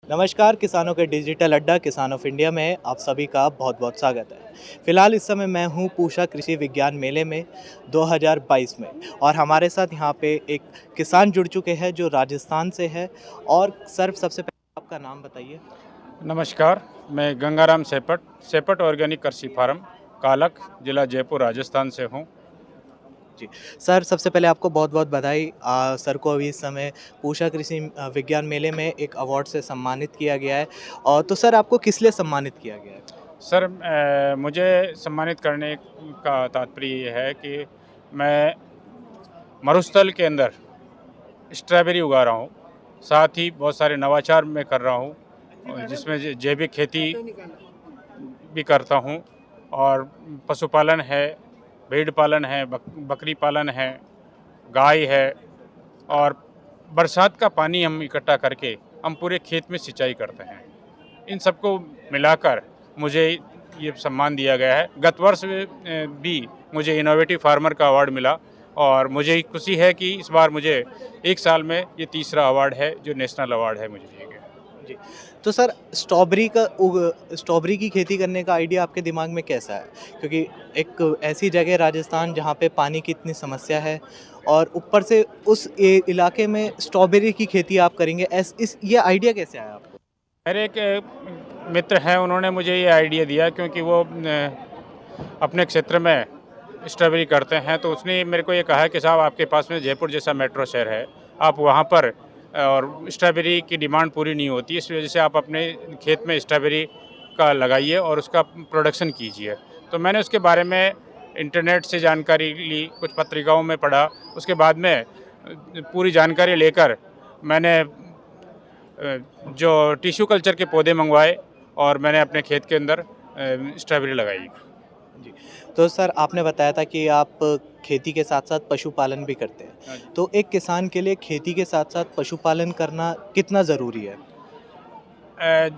नमस्कार, किसानों के डिजिटल अड्डा किसान ऑफ इंडिया में आप सभी का बहुत-बहुत स्वागत है। फिलहाल इस समय मैं हूँ पूषा कृषि विज्ञान मेले में 2022 में और हमारे साथ यहाँ पे एक किसान जुड़ चुके हैं जो राजस्थान से है। और सर, सबसे पहले आपका नाम बताइए? नमस्कार, मैं गंगाराम सेपट, सेपट ऑर्गेनिक कृषि फार्म, कालक, जिला जयपुर, राजस्थान से हूँ। जी। सर, सबसे पहले आपको बहुत-बहुत बधाई। सर को अभी इस समय पूषा कृषि विज्ञान मेले में एक अवार्ड से सम्मानित किया गया है। और तो सर, आपको किस लिए सम्मानित किया गया है? सर, मुझे सम्मानित करने का तात्पर्य ये है कि मैं मरुस्थल के अंदर स्ट्रॉबेरी उगा रहा हूँ। साथ ही बहुत सारे नवाचार मैं कर रहा हूँ और जिसमें जैविक खेती भी करता हूँ और पशुपालन है, भेड़ पालन है, बकरी पालन है, गाय है और बरसात का पानी हम इकट्ठा करके हम पूरे खेत में सिंचाई करते हैं। इन सबको मिलाकर मुझे ये सम्मान दिया गया है। गत वर्ष भी मुझे इनोवेटिव फार्मर का अवार्ड मिला और मुझे खुशी है कि इस बार मुझे एक साल में ये तीसरा अवार्ड है जो नेशनल अवार्ड है मुझे दिया गया। जी। तो सर, स्ट्रॉबेरी की खेती करने का आइडिया आपके दिमाग में कैसा है? क्योंकि एक ऐसी जगह राजस्थान जहाँ पे पानी की इतनी समस्या है और ऊपर से उस इलाके में स्ट्रॉबेरी की खेती आप करेंगे, ये आइडिया कैसे आया आपको? मेरे एक मित्र हैं, उन्होंने मुझे ये आइडिया दिया क्योंकि वो अपने क्षेत्र में स्ट्रॉबेरी करते हैं, तो उसने मेरे को ये कहा कि साहब आपके पास में जयपुर जैसा मेट्रो शहर है, आप वहाँ पर और स्ट्रॉबेरी की डिमांड पूरी नहीं होती, इस वजह से आप अपने खेत में स्ट्रॉबेरी का लगाइए और उसका प्रोडक्शन कीजिए। तो मैंने उसके बारे में इंटरनेट से जानकारी ली, कुछ पत्रिकाओं में पढ़ा, उसके बाद में पूरी जानकारी लेकर मैंने जो टिश्यू कल्चर के पौधे मंगवाए और मैंने अपने खेत के अंदर स्ट्रॉबेरी लगाई। जी। तो सर, आपने बताया था कि आप खेती के साथ-साथ पशुपालन भी करते हाँ हैं। जी। तो एक किसान के लिए खेती के साथ-साथ पशुपालन करना कितना ज़रूरी है?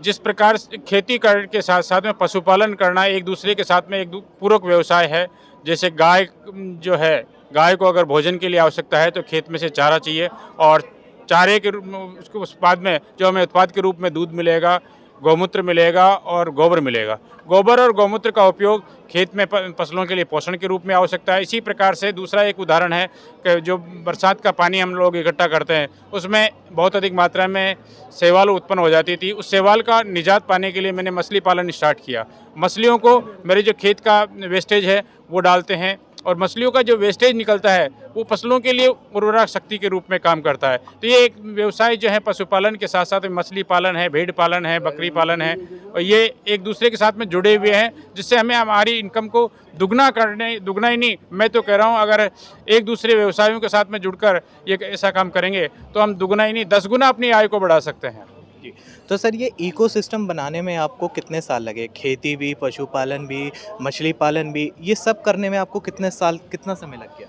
जिस प्रकार से खेती कर के साथ साथ में पशुपालन करना एक दूसरे के साथ में पूरक व्यवसाय है। जैसे गाय जो है, गाय को अगर भोजन के लिए आवश्यकता है तो खेत में से चारा चाहिए और चारे के रूप में उसको उस बाद में जो हमें उत्पाद के रूप में दूध मिलेगा, गौमूत्र मिलेगा और गोबर मिलेगा। गोबर और गौमूत्र का उपयोग खेत में फसलों के लिए पोषण के रूप में आवश्यकता है। इसी प्रकार से दूसरा एक उदाहरण है कि जो बरसात का पानी हम लोग इकट्ठा करते हैं, उसमें बहुत अधिक मात्रा में शैवाल उत्पन्न हो जाती थी। उस शैवाल का निजात पाने के लिए मैंने मछली पालन स्टार्ट किया। मछलियों को मेरे जो खेत का वेस्टेज है वो डालते हैं और मछलियों का जो वेस्टेज निकलता है वो फसलों के लिए उर्वरक शक्ति के रूप में काम करता है। तो ये एक व्यवसाय जो है पशुपालन के साथ साथ मछली पालन है, भेड़ पालन है, बकरी पालन है और ये एक दूसरे के साथ में जुड़े हुए हैं, जिससे हमें हमारी इनकम को दुगना ही नहीं, मैं तो कह रहा हूँ अगर एक दूसरे व्यवसायों के साथ में जुड़कर ये ऐसा काम करेंगे तो हम दुगना ही नहीं 10 गुना अपनी आय को बढ़ा सकते हैं। जी। तो सर, ये इकोसिस्टम बनाने में आपको कितने साल लगे? खेती भी, पशुपालन भी, मछली पालन भी, ये सब करने में आपको कितना समय लग गया?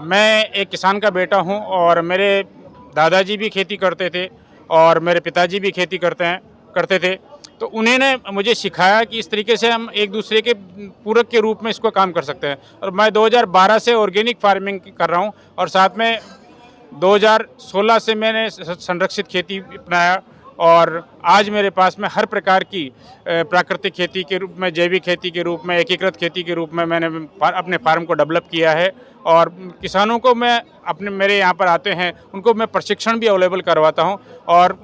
मैं एक किसान का बेटा हूं और मेरे दादाजी भी खेती करते थे और मेरे पिताजी भी खेती करते थे। तो उन्होंने मुझे सिखाया कि इस तरीके से हम एक दूसरे के पूरक के रूप में इसको काम कर सकते हैं और मैं 2012 से ऑर्गेनिक फार्मिंग कर रहा हूं और साथ में 2016 से मैंने संरक्षित खेती अपनाया और आज मेरे पास में हर प्रकार की प्राकृतिक खेती के रूप में, जैविक खेती के रूप में, एकीकृत खेती के रूप में मैंने अपने फार्म को डेवलप किया है और किसानों को मैं मेरे यहाँ पर आते हैं उनको मैं प्रशिक्षण भी अवेलेबल करवाता हूँ और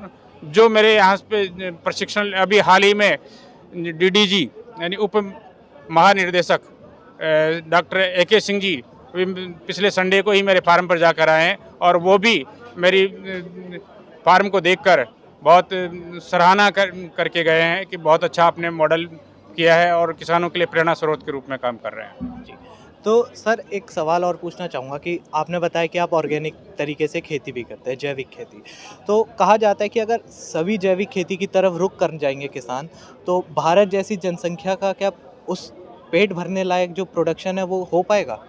जो मेरे यहाँ पे प्रशिक्षण अभी हाल ही में डीडीजी यानी उप महानिर्देशक डॉक्टर AK सिंह जी पिछले संडे को ही मेरे फार्म पर जाकर आए हैं और वो भी मेरी फार्म को देखकर बहुत सराहना करके गए हैं कि बहुत अच्छा आपने मॉडल किया है और किसानों के लिए प्रेरणा स्रोत के रूप में काम कर रहे हैं। जी। तो सर, एक सवाल और पूछना चाहूँगा कि आपने बताया कि आप ऑर्गेनिक तरीके से खेती भी करते हैं, जैविक खेती। तो कहा जाता है कि अगर सभी जैविक खेती की तरफ रुख कर जाएँगे किसान, तो भारत जैसी जनसंख्या का क्या उस पेट भरने लायक जो प्रोडक्शन है वो हो पाएगा?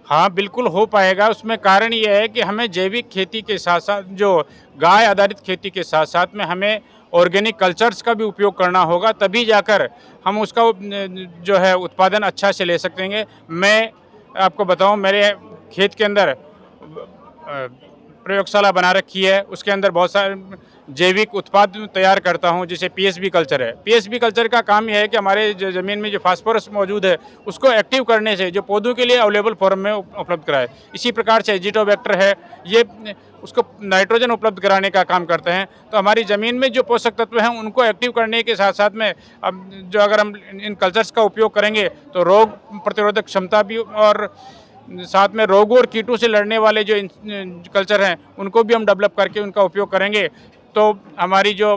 हाँ, बिल्कुल हो पाएगा। उसमें कारण ये है कि हमें जैविक खेती के साथ-साथ जो गाय आधारित खेती के साथ-साथ में हमें ऑर्गेनिक कल्चर्स का भी उपयोग करना होगा, तभी जाकर हम उसका जो है उत्पादन अच्छा से ले सकेंगे। मैं आपको बताऊँ मेरे खेत के अंदर प्रयोगशाला बना रखी है, उसके अंदर बहुत सारे जैविक उत्पाद तैयार करता हूं, जैसे पीएसबी कल्चर है। पीएसबी कल्चर का काम यह है कि हमारे ज़मीन में जो फास्फोरस मौजूद है उसको एक्टिव करने से जो पौधों के लिए अवेलेबल फॉर्म में उपलब्ध कराए। इसी प्रकार से एजिटोबैक्टर है, ये उसको नाइट्रोजन उपलब्ध कराने का काम करते हैं। तो हमारी ज़मीन में जो पोषक तत्व हैं उनको एक्टिव करने के साथ साथ में अब जो अगर हम इन कल्चर्स का उपयोग करेंगे तो रोग प्रतिरोधक क्षमता भी, और साथ में रोगों और कीटों से लड़ने वाले जो कल्चर हैं उनको भी हम डेवलप करके उनका उपयोग करेंगे तो हमारी जो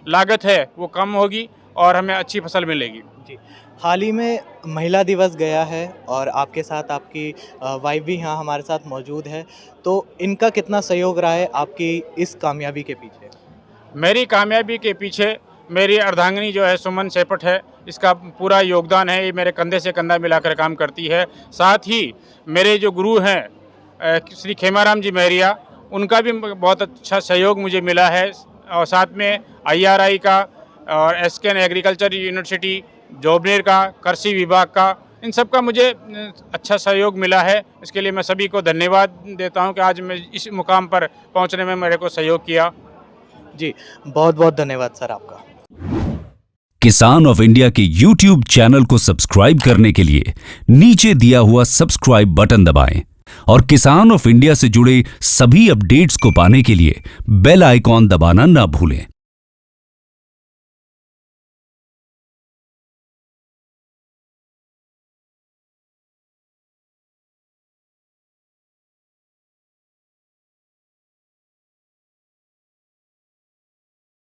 लागत है वो कम होगी और हमें अच्छी फसल मिलेगी। जी। हाल ही में महिला दिवस गया है और आपके साथ आपकी वाइफ़ भी यहाँ हमारे साथ मौजूद है। तो इनका कितना सहयोग रहा है आपकी इस कामयाबी के पीछे? मेरी कामयाबी के पीछे मेरी अर्धांगिनी जो है सुमन सेपट है, इसका पूरा योगदान है। ये मेरे कंधे से कंधा मिलाकर काम करती है। साथ ही मेरे जो गुरु हैं श्री खेमाराम जी महरिया, उनका भी बहुत अच्छा सहयोग मुझे मिला है। और साथ में IRI का और एसकेन एग्रीकल्चर यूनिवर्सिटी जोबनेर का, कृषि विभाग का, इन सब का मुझे अच्छा सहयोग मिला है। इसके लिए मैं सभी को धन्यवाद देता हूं कि आज मैं इस मुकाम पर पहुंचने में मेरे को सहयोग किया। जी, बहुत-बहुत धन्यवाद सर आपका। किसान ऑफ इंडिया के YouTube चैनल को सब्सक्राइब करने के लिए नीचे दिया हुआ सब्सक्राइब बटन दबाएं और किसान ऑफ इंडिया से जुड़े सभी अपडेट्स को पाने के लिए बेल आइकॉन दबाना ना भूलें।